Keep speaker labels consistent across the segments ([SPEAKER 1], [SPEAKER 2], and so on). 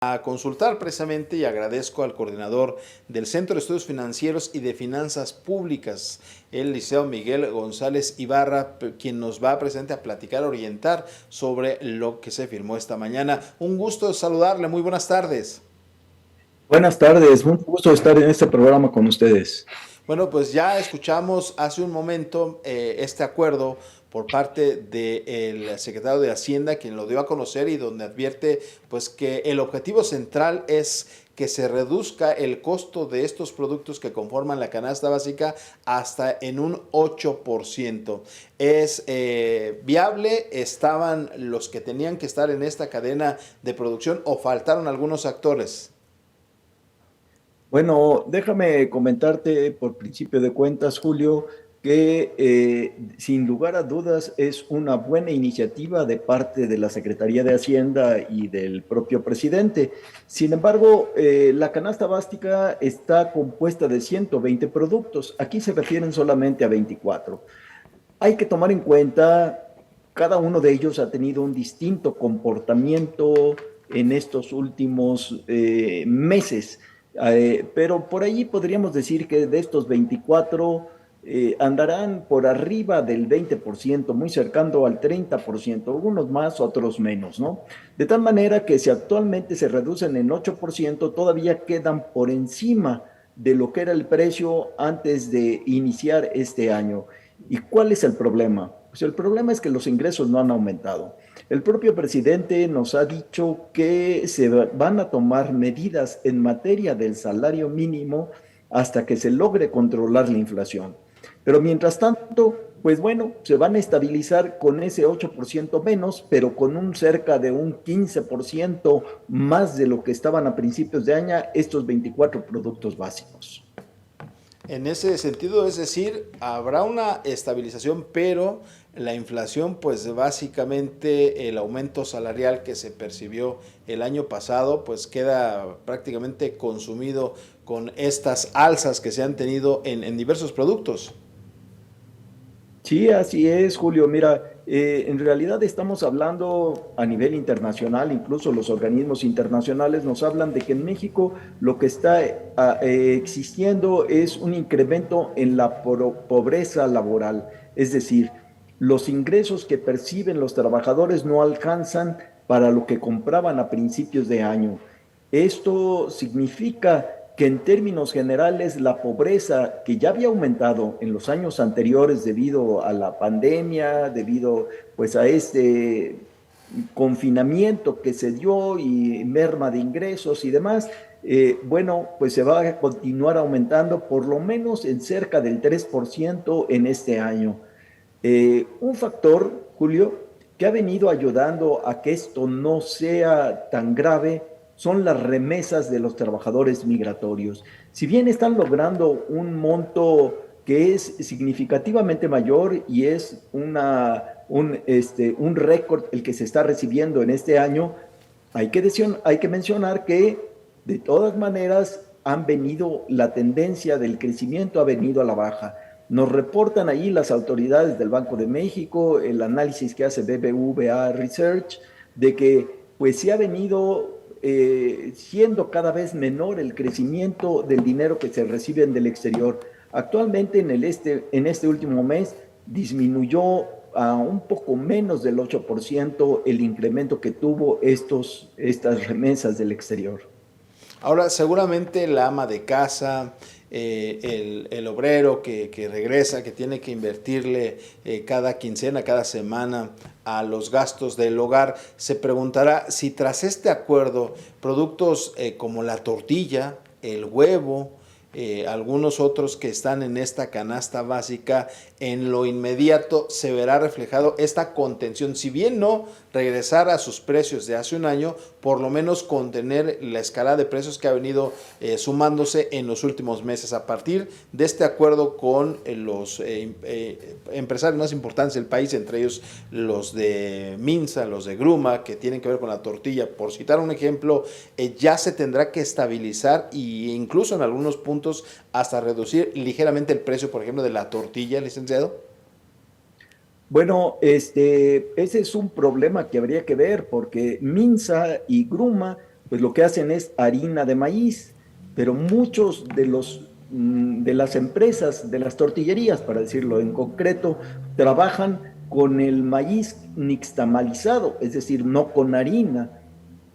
[SPEAKER 1] A consultar precisamente y agradezco al coordinador del Centro de Estudios Financieros y de Finanzas Públicas, el licenciado Miguel González Ibarra, quien nos va presente a platicar, orientar sobre lo que se firmó esta mañana. Un gusto saludarle, muy buenas tardes.
[SPEAKER 2] Buenas tardes, mucho gusto estar en este programa con ustedes.
[SPEAKER 1] Bueno, pues ya escuchamos hace un momento este acuerdo por parte del secretario de Hacienda, quien lo dio a conocer y donde advierte pues que el objetivo central es que se reduzca el costo de estos productos que conforman la canasta básica hasta en un 8%. ¿Es viable? ¿Estaban los que tenían que estar en esta cadena de producción o faltaron algunos actores?
[SPEAKER 2] Bueno, déjame comentarte por principio de cuentas, Julio, que sin lugar a dudas es una buena iniciativa de parte de la Secretaría de Hacienda y del propio presidente. Sin embargo, la canasta básica está compuesta de 120 productos. Aquí se refieren solamente a 24. Hay que tomar en cuenta, cada uno de ellos ha tenido un distinto comportamiento en estos últimos meses. Pero por ahí podríamos decir que de estos 24 andarán por arriba del 20%, muy cercano al 30%, algunos más, otros menos, ¿no? De tal manera que si actualmente se reducen en 8%, todavía quedan por encima de lo que era el precio antes de iniciar este año. ¿Y cuál es el problema? Pues el problema es que los ingresos no han aumentado. El propio presidente nos ha dicho que se van a tomar medidas en materia del salario mínimo hasta que se logre controlar la inflación. Pero mientras tanto, pues bueno, se van a estabilizar con ese 8% menos, pero con un cerca de un 15% más de lo que estaban a principios de año estos 24 productos básicos.
[SPEAKER 1] En ese sentido, es decir, habrá una estabilización, pero la inflación, pues básicamente el aumento salarial que se percibió el año pasado, pues queda prácticamente consumido con estas alzas que se han tenido en diversos productos.
[SPEAKER 2] Sí, así es, Julio. Mira, en realidad estamos hablando a nivel internacional, incluso los organismos internacionales nos hablan de que en México lo que está existiendo es un incremento en la pobreza laboral. Es decir, los ingresos que perciben los trabajadores no alcanzan para lo que compraban a principios de año. Esto significa que en términos generales la pobreza que ya había aumentado en los años anteriores debido a la pandemia, debido pues a este confinamiento que se dio y merma de ingresos y demás, bueno, pues se va a continuar aumentando por lo menos en cerca del 3% en este año. Un factor, Julio, que ha venido ayudando a que esto no sea tan grave son las remesas de los trabajadores migratorios. Si bien están logrando un monto que es significativamente mayor y es un récord el que se está recibiendo en este año, hay que mencionar que de todas maneras han venido, la tendencia del crecimiento ha venido a la baja. Nos reportan ahí las autoridades del Banco de México, el análisis que hace BBVA Research, de que pues se ha venido siendo cada vez menor el crecimiento del dinero que se recibe del exterior. Actualmente en este último mes disminuyó a un poco menos del 8% el incremento que tuvo estas remesas del exterior.
[SPEAKER 1] Ahora, seguramente la ama de casa, el obrero que regresa, que tiene que invertirle cada quincena, cada semana a los gastos del hogar, se preguntará si tras este acuerdo productos como la tortilla, el huevo, algunos otros que están en esta canasta básica, en lo inmediato se verá reflejado esta contención. Si bien no regresar a sus precios de hace un año, por lo menos contener la escalada de precios que ha venido sumándose en los últimos meses. A partir de este acuerdo con los empresarios más importantes del país, entre ellos los de Minsa, los de Gruma, que tienen que ver con la tortilla, por citar un ejemplo, ya se tendrá que estabilizar e incluso en algunos puntos hasta reducir ligeramente el precio, por ejemplo, de la tortilla, licenciado.
[SPEAKER 2] Bueno, ese es un problema que habría que ver porque Minsa y Gruma pues lo que hacen es harina de maíz, pero muchos de las empresas, de las tortillerías, para decirlo en concreto, trabajan con el maíz nixtamalizado, es decir, no con harina.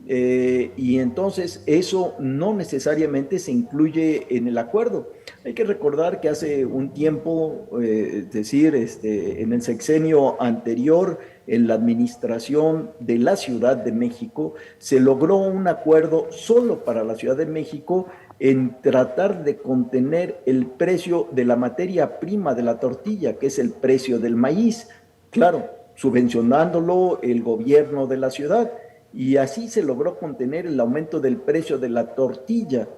[SPEAKER 2] Y entonces eso no necesariamente se incluye en el acuerdo. Hay que recordar que hace un tiempo, es decir, en el sexenio anterior, en la administración de la Ciudad de México, se logró un acuerdo solo para la Ciudad de México en tratar de contener el precio de la materia prima de la tortilla, que es el precio del maíz. Claro, subvencionándolo el gobierno de la ciudad, y así se logró contener el aumento del precio de la tortilla,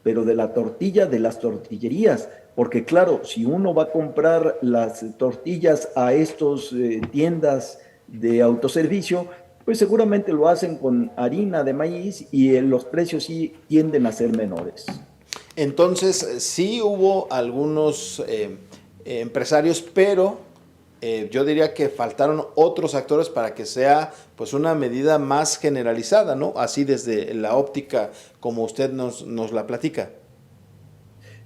[SPEAKER 2] pero de la tortilla de las tortillerías, porque claro, si uno va a comprar las tortillas a estos tiendas de autoservicio, pues seguramente lo hacen con harina de maíz y los precios sí tienden a ser menores.
[SPEAKER 1] Entonces, sí hubo algunos empresarios, pero yo diría que faltaron otros actores para que sea pues una medida más generalizada, ¿no? Así desde la óptica como usted nos la platica.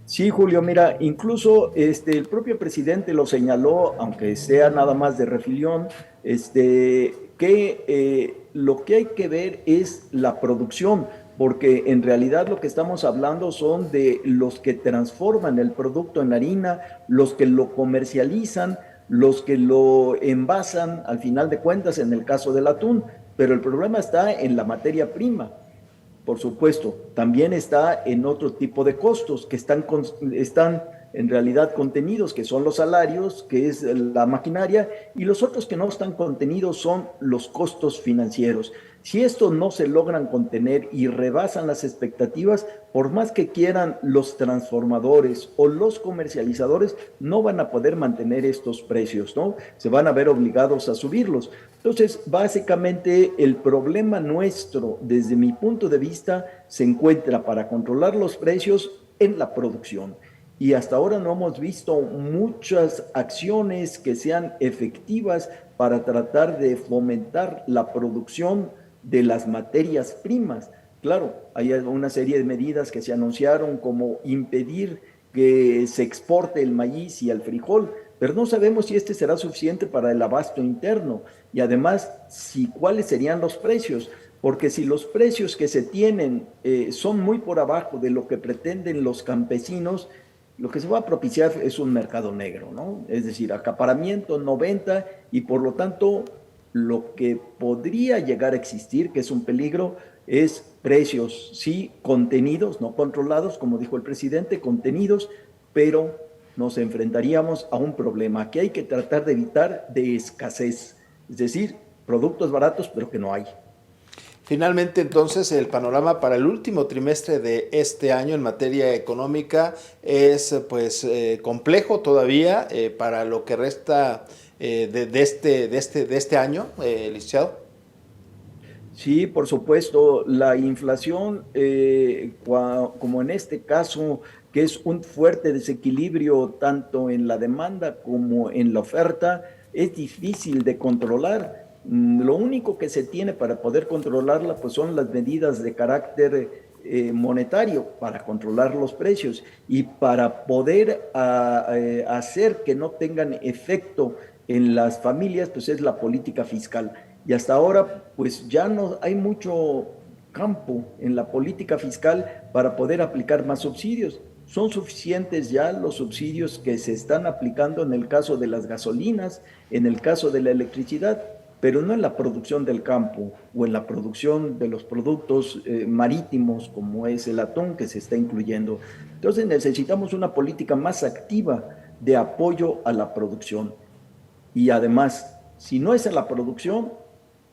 [SPEAKER 2] Sí, Julio, mira, incluso el propio presidente lo señaló, aunque sea nada más de refilión, que lo que hay que ver es la producción, porque en realidad lo que estamos hablando son de los que transforman el producto en harina, los que lo comercializan, los que lo envasan, al final de cuentas, en el caso del atún, pero el problema está en la materia prima. Por supuesto, también está en otro tipo de costos que están en realidad contenidos, que son los salarios, que es la maquinaria, y los otros que no están contenidos son los costos financieros. Si estos no se logran contener y rebasan las expectativas, por más que quieran los transformadores o los comercializadores, no van a poder mantener estos precios, ¿no? Se van a ver obligados a subirlos. Entonces, básicamente, el problema nuestro, desde mi punto de vista, se encuentra para controlar los precios en la producción. Y hasta ahora no hemos visto muchas acciones que sean efectivas para tratar de fomentar la producción de las materias primas. Claro, hay una serie de medidas que se anunciaron como impedir que se exporte el maíz y el frijol, pero no sabemos si este será suficiente para el abasto interno y además si cuáles serían los precios, porque si los precios que se tienen son muy por abajo de lo que pretenden los campesinos, lo que se va a propiciar es un mercado negro, ¿no? Es decir, acaparamiento 90 y por lo tanto lo que podría llegar a existir, que es un peligro, es precios, sí, contenidos, no controlados, como dijo el presidente, contenidos, pero nos enfrentaríamos a un problema que hay que tratar de evitar de escasez, es decir, productos baratos, pero que no hay.
[SPEAKER 1] Finalmente, entonces, el panorama para el último trimestre de este año en materia económica es pues complejo todavía para lo que resta de este año, licenciado.
[SPEAKER 2] Sí, por supuesto, la inflación, como en este caso, que es un fuerte desequilibrio tanto en la demanda como en la oferta, es difícil de controlar. Lo único que se tiene para poder controlarla, pues son las medidas de carácter monetario para controlar los precios y para poder hacer que no tengan efecto en las familias, pues es la política fiscal. Y hasta ahora, pues ya no hay mucho campo en la política fiscal para poder aplicar más subsidios. Son suficientes ya los subsidios que se están aplicando en el caso de las gasolinas, en el caso de la electricidad, pero no en la producción del campo o en la producción de los productos marítimos como es el atún que se está incluyendo. Entonces necesitamos una política más activa de apoyo a la producción. Y además, si no es en la producción,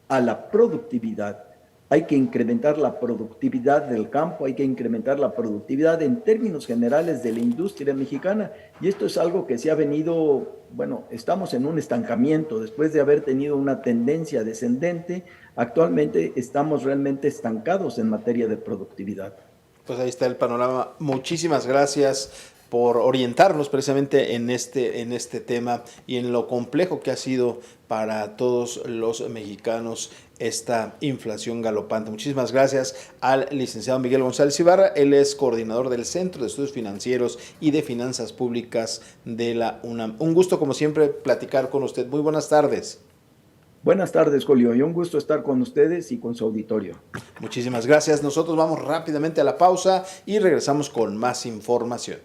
[SPEAKER 2] a la productividad. Hay que incrementar la productividad del campo, hay que incrementar la productividad en términos generales de la industria mexicana. Y esto es algo que se ha venido, bueno, estamos en un estancamiento después de haber tenido una tendencia descendente. Actualmente estamos realmente estancados en materia de productividad.
[SPEAKER 1] Pues ahí está el panorama. Muchísimas gracias por orientarnos precisamente en este tema y en lo complejo que ha sido para todos los mexicanos esta inflación galopante. Muchísimas gracias al licenciado Miguel González Ibarra. Él es coordinador del Centro de Estudios Financieros y de Finanzas Públicas de la UNAM. Un gusto, como siempre, platicar con usted. Muy buenas tardes.
[SPEAKER 2] Buenas tardes, Julio, y un gusto estar con ustedes y con su auditorio.
[SPEAKER 1] Muchísimas gracias. Nosotros vamos rápidamente a la pausa y regresamos con más información.